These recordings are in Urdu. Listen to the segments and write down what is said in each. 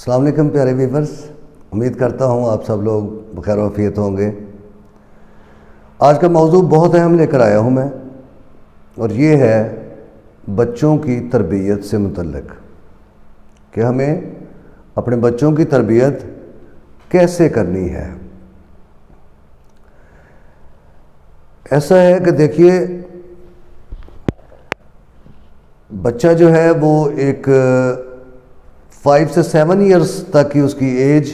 السلام علیکم پیارے ویورز، امید کرتا ہوں آپ سب لوگ بخیر و عافیت ہوں گے۔ آج کا موضوع بہت اہم لے کر آیا ہوں میں، اور یہ ہے بچوں کی تربیت سے متعلق کہ ہمیں اپنے بچوں کی تربیت کیسے کرنی ہے۔ ایسا ہے کہ دیکھیے، بچہ جو ہے وہ ایک 5 سے 7 ایئرس تک کی اس کی ایج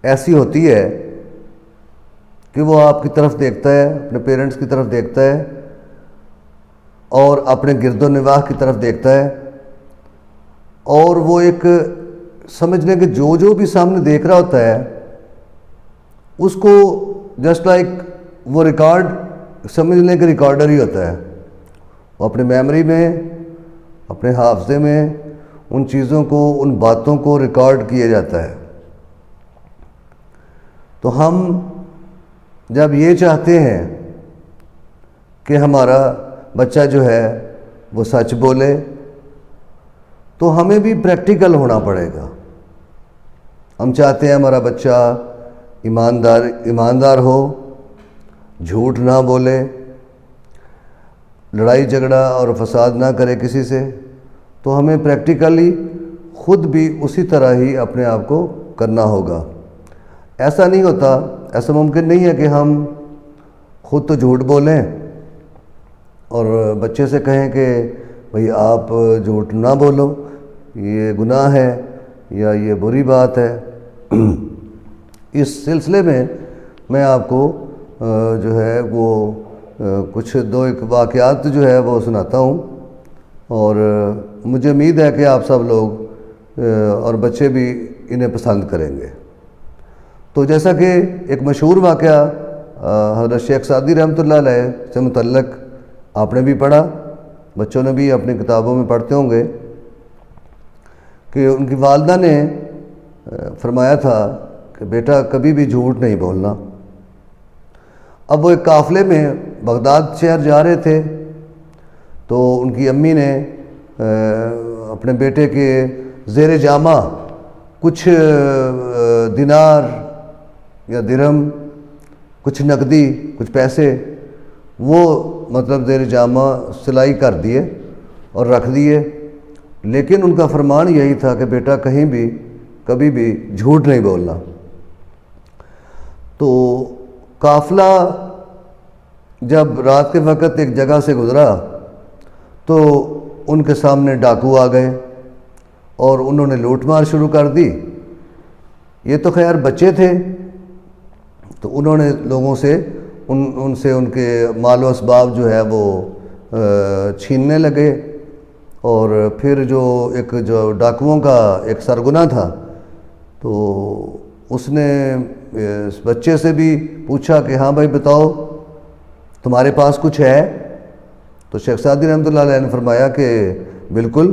ایسی ہوتی ہے کہ وہ آپ کی طرف دیکھتا ہے، اپنے پیرنٹس کی طرف دیکھتا ہے اور اپنے گرد و نواح کی طرف دیکھتا ہے، اور وہ ایک سمجھنے کہ جو بھی سامنے دیکھ رہا ہوتا ہے اس کو جسٹ لائک وہ ریکارڈ سمجھنے کے ریکارڈر ہی ہوتا ہے۔ وہ اپنے میموری میں، اپنے حافظے میں ان چیزوں کو، ان باتوں کو ریکارڈ کیا جاتا ہے۔ تو ہم جب یہ چاہتے ہیں کہ ہمارا بچہ جو ہے وہ سچ بولے، تو ہمیں بھی پریکٹیکل ہونا پڑے گا۔ ہم چاہتے ہیں ہمارا بچہ ایماندار ہو، جھوٹ نہ بولے، لڑائی جھگڑا اور فساد نہ کرے کسی سے، تو ہمیں پریکٹیکلی خود بھی اسی طرح ہی اپنے آپ کو کرنا ہوگا۔ ایسا نہیں ہوتا، ایسا ممکن نہیں ہے کہ ہم خود تو جھوٹ بولیں اور بچے سے کہیں کہ بھئی آپ جھوٹ نہ بولو، یہ گناہ ہے یا یہ بری بات ہے۔ اس سلسلے میں آپ کو جو ہے وہ کچھ ایک واقعات جو ہے وہ سناتا ہوں، اور مجھے امید ہے کہ آپ سب لوگ اور بچے بھی انہیں پسند کریں گے۔ تو جیسا کہ ایک مشہور واقعہ حضرت شیخ سعدی رحمۃ اللہ علیہ سے متعلق آپ نے بھی پڑھا، بچوں نے بھی اپنی کتابوں میں پڑھتے ہوں گے، کہ ان کی والدہ نے فرمایا تھا کہ بیٹا کبھی بھی جھوٹ نہیں بولنا۔ اب وہ ایک قافلے میں بغداد شہر جا رہے تھے، تو ان کی امی نے اپنے بیٹے کے زیر جامہ کچھ دینار یا درہم، کچھ نقدی، کچھ پیسے، وہ مطلب زیر جامہ سلائی کر دیے اور رکھ دیے، لیکن ان کا فرمان یہی تھا کہ بیٹا کہیں بھی کبھی بھی جھوٹ نہیں بولنا۔ تو قافلہ جب رات کے وقت ایک جگہ سے گزرا تو ان کے سامنے ڈاکو آ گئے اور انہوں نے لوٹ مار شروع کر دی۔ یہ تو خیر بچے تھے، تو انہوں نے لوگوں سے ان سے ان کے مال و اسباب جو ہے وہ چھیننے لگے، اور پھر جو ڈاکوؤں کا ایک سرغنہ تھا، تو اس نے اس بچے سے بھی پوچھا کہ ہاں بھائی بتاؤ تمہارے پاس کچھ ہے؟ تو شیخ سعدی رحمۃ اللہ علیہ نے فرمایا کہ بالکل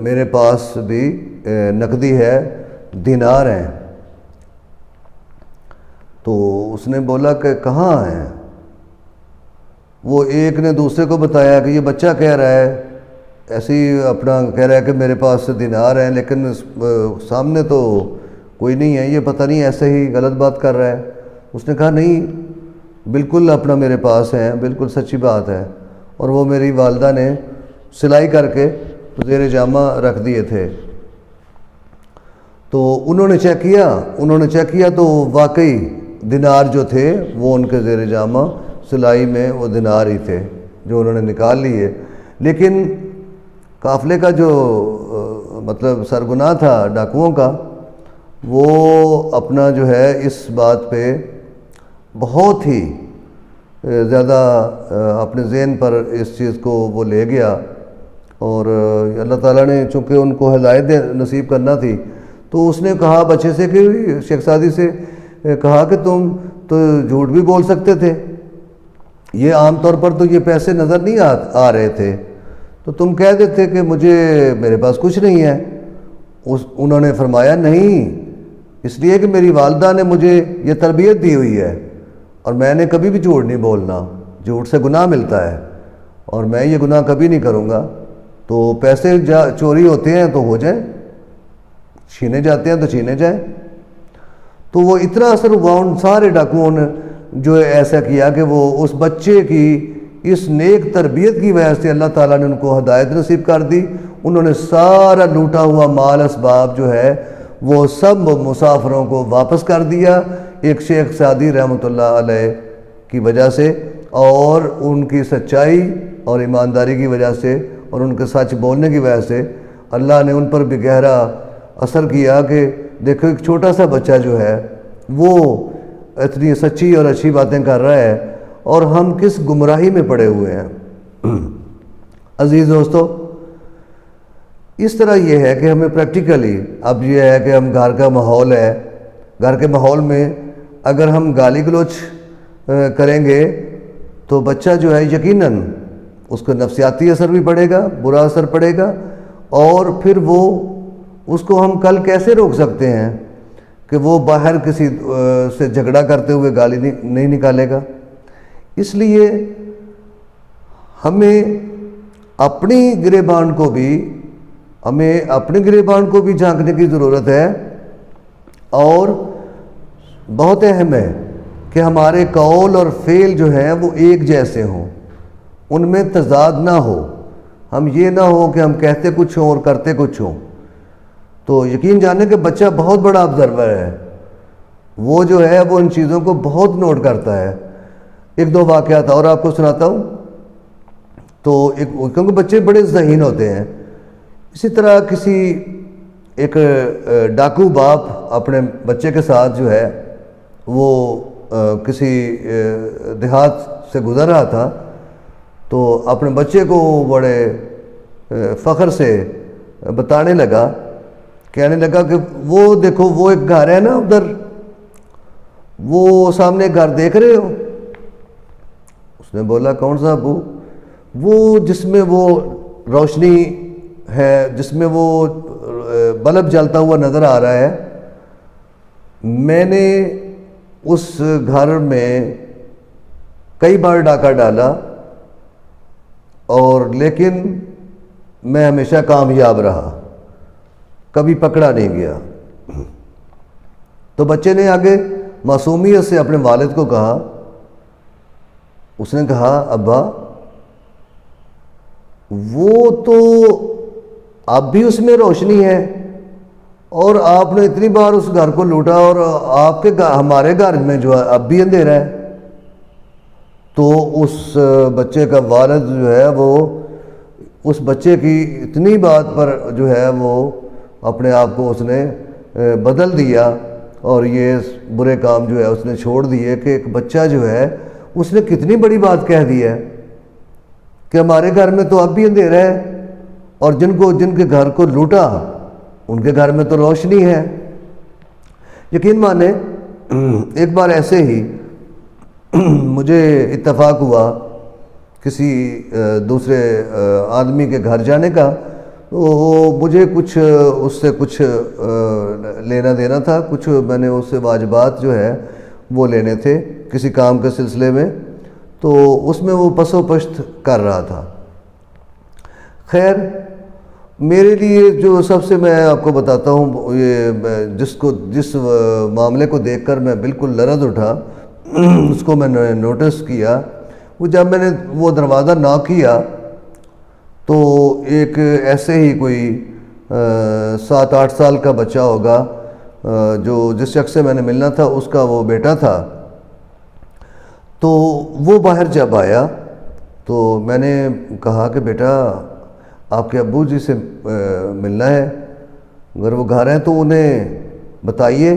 میرے پاس بھی نقدی ہے، دینار ہیں۔ تو اس نے بولا کہ کہاں ہیں؟ وہ ایک نے دوسرے کو بتایا کہ یہ بچہ کہہ رہا ہے، ایسے ہی اپنا کہہ رہا ہے کہ میرے پاس دینار ہیں، لیکن سامنے تو کوئی نہیں ہے، یہ پتہ نہیں ایسے ہی غلط بات کر رہا ہے۔ اس نے کہا نہیں، بالکل اپنا میرے پاس ہے، بالکل سچی بات ہے، اور وہ میری والدہ نے سلائی کر کے زیر جامہ رکھ دیے تھے۔ تو انہوں نے چیک کیا تو واقعی دینار جو تھے وہ ان کے زیر جامہ سلائی میں وہ دینار ہی تھے جو انہوں نے نکال لیے، لیکن قافلے کا جو مطلب سرغنہ تھا ڈاکوؤں کا، وہ اپنا جو ہے اس بات پہ بہت ہی زیادہ اپنے ذہن پر اس چیز کو وہ لے گیا، اور اللہ تعالیٰ نے چونکہ ان کو ہدایت نصیب کرنا تھی، تو اس نے کہا بچے سے کہ شیخ سعدی سے کہا کہ تم تو جھوٹ بھی بول سکتے تھے، یہ عام طور پر تو یہ پیسے نظر نہیں آ رہے تھے، تو تم کہہ دیتے کہ میرے پاس کچھ نہیں ہے۔ انہوں نے فرمایا نہیں، اس لیے کہ میری والدہ نے مجھے یہ تربیت دی ہوئی ہے، اور میں نے کبھی بھی جھوٹ نہیں بولنا، جھوٹ سے گناہ ملتا ہے، اور میں یہ گناہ کبھی نہیں کروں گا۔ تو پیسے چوری ہوتے ہیں تو ہو جائیں، چھینے جاتے ہیں تو چھینے جائیں۔ تو وہ اتنا اثر ہوا ان سارے ڈاکوؤں نے جو ایسا کیا کہ وہ اس بچے کی اس نیک تربیت کی وجہ سے اللہ تعالیٰ نے ان کو ہدایت نصیب کر دی۔ انہوں نے سارا لوٹا ہوا مال اسباب جو ہے وہ سب مسافروں کو واپس کر دیا، ایک شیخ سعدی رحمۃ اللہ علیہ کی وجہ سے، اور ان کی سچائی اور ایمانداری کی وجہ سے اور ان کے سچ بولنے کی وجہ سے اللہ نے ان پر بھی گہرا اثر کیا کہ دیکھو ایک چھوٹا سا بچہ جو ہے وہ اتنی سچی اور اچھی باتیں کر رہا ہے اور ہم کس گمراہی میں پڑے ہوئے ہیں۔ عزیز دوستو، اس طرح یہ ہے کہ ہمیں پریکٹیکلی اب یہ ہے کہ ہم گھر کا ماحول ہے، گھر کے ماحول میں اگر ہم گالی گلوچ کریں گے تو بچہ جو ہے یقیناً اس کو نفسیاتی اثر بھی پڑے گا، برا اثر پڑے گا، اور پھر وہ اس کو ہم کل کیسے روک سکتے ہیں کہ وہ باہر کسی سے جھگڑا کرتے ہوئے گالی نہیں نکالے گا۔ اس لیے ہمیں اپنی گریبان کو بھی جھانکنے کی ضرورت ہے، اور بہت اہم ہے کہ ہمارے قول اور فعل جو ہیں وہ ایک جیسے ہوں، ان میں تضاد نہ ہو۔ ہم یہ نہ ہو کہ ہم کہتے کچھ ہوں اور کرتے کچھ ہوں۔ تو یقین جانیں کہ بچہ بہت بڑا آبزرور ہے، وہ جو ہے وہ ان چیزوں کو بہت نوٹ کرتا ہے۔ ایک دو واقعات اور آپ کو سناتا ہوں۔ تو کیونکہ بچے بڑے ذہین ہوتے ہیں، اسی طرح ایک ڈاکو باپ اپنے بچے کے ساتھ جو ہے وہ کسی دیہات سے گزر رہا تھا، تو اپنے بچے کو بڑے فخر سے بتانے لگا، کہنے لگا کہ وہ دیکھو وہ ایک گھر ہے نا ادھر، وہ سامنے گھر دیکھ رہے ہو؟ اس نے بولا کون سا ابو؟ وہ جس میں وہ روشنی ہے، جس میں وہ بلب جلتا ہوا نظر آ رہا ہے، میں نے اس گھر میں کئی بار ڈاکہ ڈالا اور لیکن میں ہمیشہ کامیاب رہا، کبھی پکڑا نہیں گیا۔ تو بچے نے آگے معصومیت سے اپنے والد کو کہا، اس نے کہا ابا وہ تو اب بھی اس میں روشنی ہے، اور آپ نے اتنی بار اس گھر کو لوٹا اور آپ کے ہمارے گھر میں جو ہے اب بھی اندھیرا ہے۔ تو اس بچے کا والد جو ہے وہ اس بچے کی اتنی بات پر جو ہے وہ اپنے آپ کو اس نے بدل دیا، اور یہ برے کام جو ہے اس نے چھوڑ دیے کہ ایک بچہ جو ہے اس نے کتنی بڑی بات کہہ دی ہے کہ ہمارے گھر میں تو اب بھی اندھیرا ہے، اور جن کے گھر کو لوٹا ان کے گھر میں تو روشنی ہے۔ یقین مانے ایک بار ایسے ہی مجھے اتفاق ہوا کسی دوسرے آدمی کے گھر جانے کا، تو مجھے اس سے کچھ لینا دینا تھا، کچھ میں نے اس سے واجبات جو ہے وہ لینے تھے کسی کام کے سلسلے میں، تو اس میں وہ پس و پشت کر رہا تھا۔ خیر میرے لیے جو سب سے میں آپ کو بتاتا ہوں، یہ جس معاملے کو دیکھ کر میں بالکل لرز اٹھا، اس کو میں نے نوٹس کیا، وہ جب میں نے وہ دروازہ ناک کیا تو ایک ایسے ہی کوئی 7-8 سال کا بچہ ہوگا، جو جس شخص سے میں نے ملنا تھا اس کا وہ بیٹا تھا۔ تو وہ باہر جب آیا تو میں نے کہا کہ بیٹا آپ کے ابو جی سے ملنا ہے، اگر وہ گھر ہیں تو انہیں بتائیے۔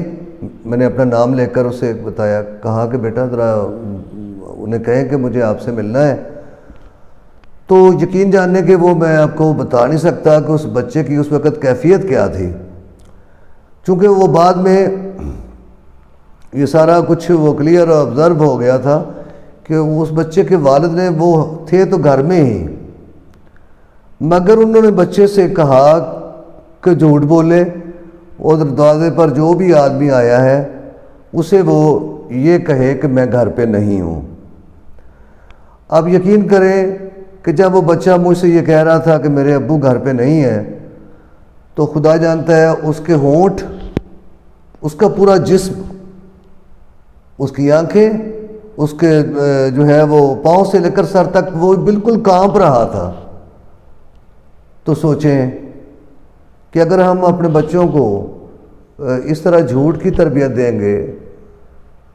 میں نے اپنا نام لے کر اسے بتایا، کہا کہ بیٹا ذرا انہیں کہیں کہ مجھے آپ سے ملنا ہے۔ تو یقین جاننے کہ وہ میں آپ کو بتا نہیں سکتا کہ اس بچے کی اس وقت کیفیت کیا تھی، چونکہ وہ بعد میں یہ سارا کچھ وہ کلیئر آبزرو ہو گیا تھا کہ اس بچے کے والد نے وہ تھے تو گھر میں ہی، مگر انہوں نے بچے سے کہا کہ جھوٹ بولے، اور دروازے پر جو بھی آدمی آیا ہے اسے وہ یہ کہے کہ میں گھر پہ نہیں ہوں۔ اب یقین کریں کہ جب وہ بچہ مجھ سے یہ کہہ رہا تھا کہ میرے ابو گھر پہ نہیں ہیں، تو خدا جانتا ہے اس کے ہونٹ، اس کا پورا جسم، اس کی آنکھیں، اس کے جو ہے وہ پاؤں سے لے کر سر تک وہ بالکل کانپ رہا تھا۔ تو سوچیں کہ اگر ہم اپنے بچوں کو اس طرح جھوٹ کی تربیت دیں گے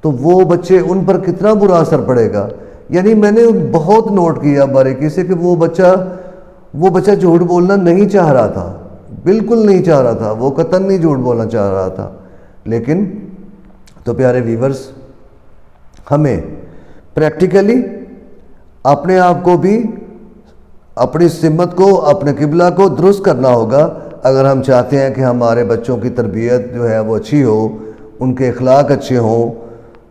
تو وہ بچے، ان پر کتنا برا اثر پڑے گا۔ یعنی میں نے بہت نوٹ کیا باریکی سے کہ وہ بچہ جھوٹ بولنا نہیں چاہ رہا تھا، بالکل نہیں چاہ رہا تھا، وہ قطعاً نہیں جھوٹ بولنا چاہ رہا تھا۔ لیکن تو پیارے ویورز، ہمیں پریکٹیکلی اپنے آپ کو بھی، اپنی سمت کو، اپنے قبلہ کو درست کرنا ہوگا اگر ہم چاہتے ہیں کہ ہمارے بچوں کی تربیت جو ہے وہ اچھی ہو، ان کے اخلاق اچھے ہوں،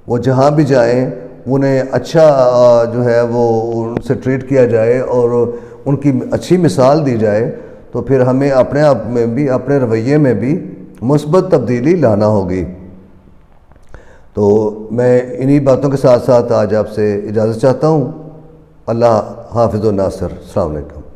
وہ جہاں بھی جائیں انہیں اچھا جو ہے وہ ان سے ٹریٹ کیا جائے اور ان کی اچھی مثال دی جائے، تو پھر ہمیں اپنے آپ میں بھی، اپنے رویے میں بھی مثبت تبدیلی لانا ہوگی۔ تو میں انہی باتوں کے ساتھ ساتھ آج آپ سے اجازت چاہتا ہوں۔ اللہ حافظ و ناصر۔ السلام علیکم۔